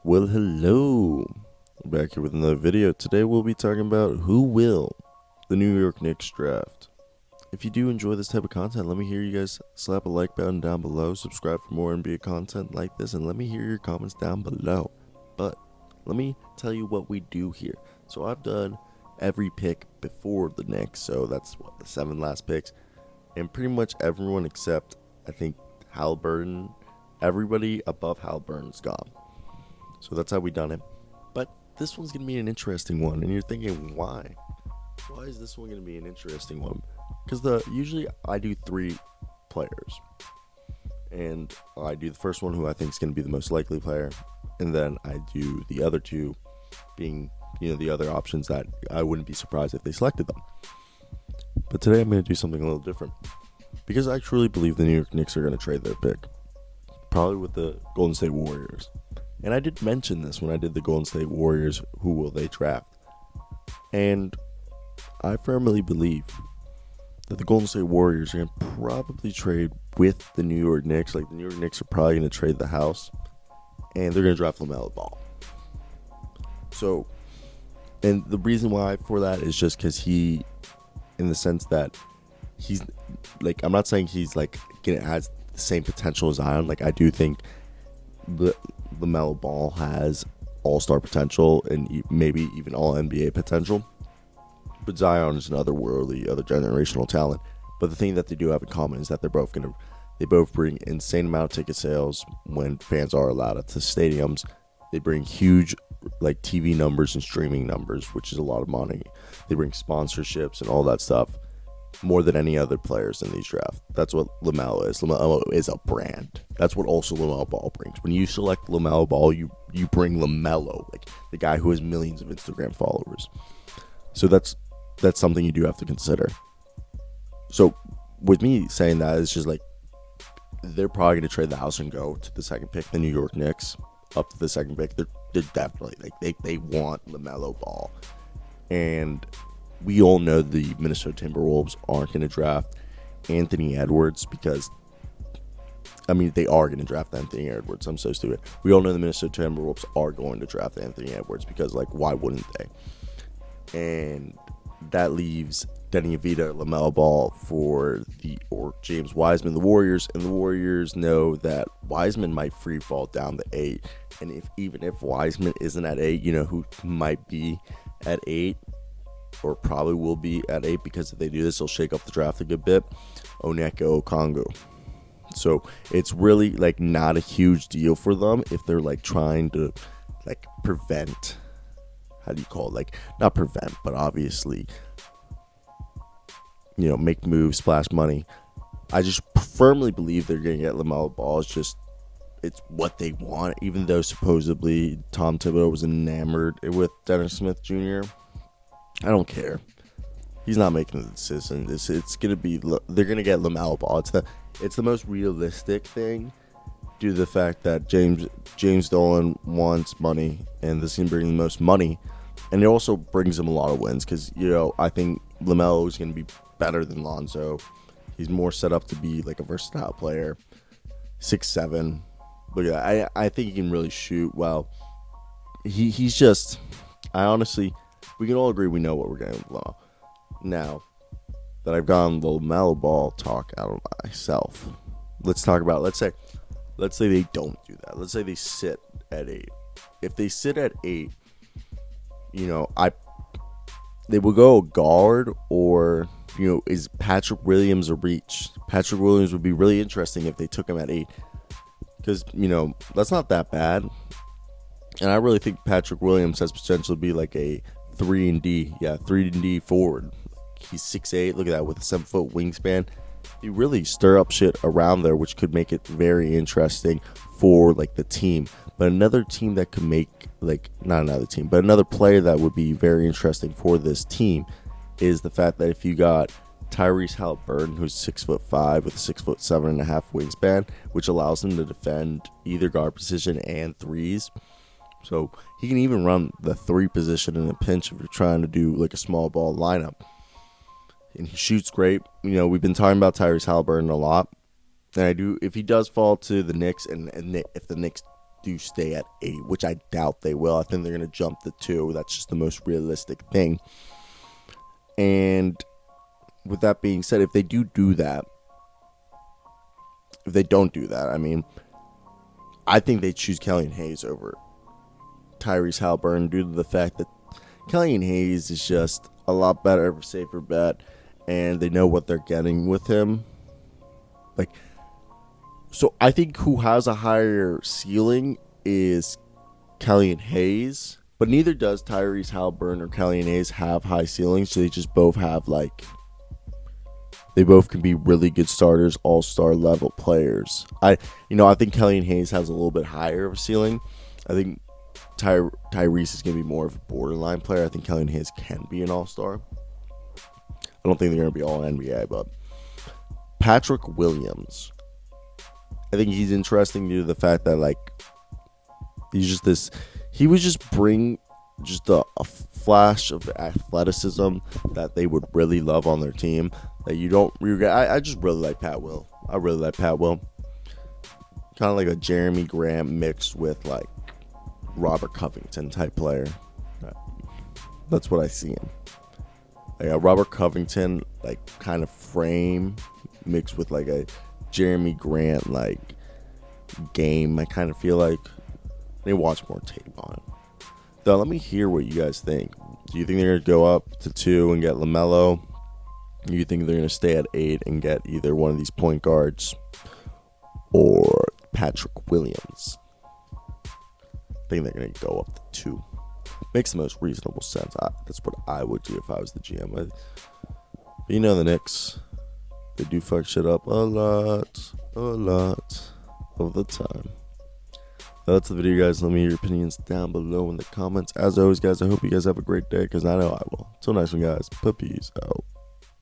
Well, hello. Back here with another video. Today we'll be talking about who will the New York Knicks draft. If you do enjoy this type of content, let me hear you guys slap a like button down below, subscribe for more NBA content like this, and let me hear your comments down below. But let me tell you what we do here. So I've done every pick before the Knicks, so that's the 7 last picks, and pretty much everyone except, I think, Halliburton. Everybody above Halliburton is gone. So that's how we done it. But this one's going to be an interesting one. And you're thinking, why? Why is this one going to be an interesting one? Because usually I do 3 players. And I do the first one, who I think is going to be the most likely player. And then I do the other 2 being, the other options that I wouldn't be surprised if they selected them. But today I'm going to do something a little different. Because I truly believe the New York Knicks are going to trade their pick. Probably with the Golden State Warriors. And I did mention this when I did the Golden State Warriors, who will they draft? And I firmly believe that the Golden State Warriors are going to probably trade with the New York Knicks. Like, the New York Knicks are probably going to trade the house. And they're going to draft LaMelo Ball. So, and the reason why for that is just because he, in the sense that he's, like, I'm not saying he's, like, has the same potential as Zion. Like, I do think LaMelo Ball has all-star potential and maybe even all-NBA potential. But Zion is an otherworldly, other generational talent. But the thing that they do have in common is that they both bring insane amount of ticket sales when fans are allowed at the stadiums. They bring huge, like, TV numbers and streaming numbers, which is a lot of money. They bring sponsorships and all that stuff more than any other players in these drafts. That's what LaMelo is. LaMelo is a brand. That's what also LaMelo Ball brings. When you select LaMelo Ball, you bring LaMelo, like the guy who has millions of Instagram followers. So that's something you do have to consider. So with me saying that, it's just like they're probably going to trade the house and go to the second pick, the New York Knicks, up to the second pick. They're definitely, like, they want LaMelo Ball. And we all know the Minnesota Timberwolves aren't going to draft Anthony Edwards because, I mean, they are going to draft Anthony Edwards. I'm so stupid. We all know the Minnesota Timberwolves are going to draft Anthony Edwards because, like, why wouldn't they? And that leaves Denny Avita, LaMelo Ball or James Wiseman, the Warriors. And the Warriors know that Wiseman might free fall down to 8. And even if Wiseman isn't at 8, who might be at 8? Or probably will be at 8, because if they do this, they'll shake up the draft a good bit. Onyeka Okongwu. So it's really, like, not a huge deal for them if they're, like, trying to, like, prevent. How do you call it? Like, not prevent, but obviously, make moves, splash money. I just firmly believe they're going to get LaMelo Ball. It's what they want, even though supposedly Tom Thibodeau was enamored with Dennis Smith Jr. I don't care. He's not making the decision. It's gonna be. They're gonna get LaMelo Ball. It's the most realistic thing, due to the fact that James Dolan wants money, and this can bring the most money, and it also brings him a lot of wins. Because I think LaMelo is gonna be better than Lonzo. He's more set up to be like a versatile player. 6'7". Look at that. I think he can really shoot well. He's just. I honestly. We can all agree we know what we're getting with LaMelo. Now that I've gotten the LaMelo Ball talk out of myself, let's talk about, let's say they don't do that. Let's say they sit at 8. If they sit at 8, they will go guard, or, is Patrick Williams a reach? Patrick Williams would be really interesting if they took him at 8, because, that's not that bad. And I really think Patrick Williams has potential to be like a 3-and-D forward. He's 6'8". Look at that, with a 7-foot wingspan. He really stir up shit around there, which could make it very interesting for, like, the team. But another team that could make, like, not another team, but another player that would be very interesting for this team is the fact that if you got Tyrese Halliburton, who's 6'5" with a 6'7.5" wingspan, which allows him to defend either guard position and threes. So he can even run the 3 position in a pinch if you're trying to do, like, a small ball lineup. And he shoots great. We've been talking about Tyrese Halliburton a lot. And if he does fall to the Knicks, and if the Knicks do stay at 8, which I doubt they will. I think they're going to jump to 2. That's just the most realistic thing. And with that being said, if they do that, if they don't do that, I mean, I think they choose Killian Hayes over Tyrese Halliburton due to the fact that Killian Hayes is just a lot better, safer bet, and they know what they're getting with him. Like, so I think who has a higher ceiling is Killian Hayes, but neither does Tyrese Halliburton or Killian Hayes have high ceilings. So they just both have they both can be really good starters, all-star level players. I think Killian Hayes has a little bit higher of a ceiling. I think Tyrese is going to be more of a borderline player. I think Killian Hayes can be an all-star. I don't think they're going to be all NBA, but Patrick Williams, I think he's interesting due to the fact that he would just bring just a flash of athleticism that they would really love on their team that you don't regret. I just really like Pat Will. I really like Pat Will. Kind of like a Jeremy Grant mixed with like Robert Covington type player. That's what I see him. Like a Robert Covington like kind of frame mixed with like a Jeremy Grant like game. I kind of feel like they watch more tape on him. Though, let me hear what you guys think. Do you think they're going to go up to 2 and get LaMelo? Do you think they're going to stay at 8 and get either one of these point guards or Patrick Williams? I think they're going to go up to 2. Makes the most reasonable sense. That's what I would do if I was the GM. But you know the Knicks, they do fuck shit up a lot of the time. That's the video, guys. Let me hear your opinions down below in the comments. As always, guys, I hope you guys have a great day, because I know I will. Till next one, guys. Peace out.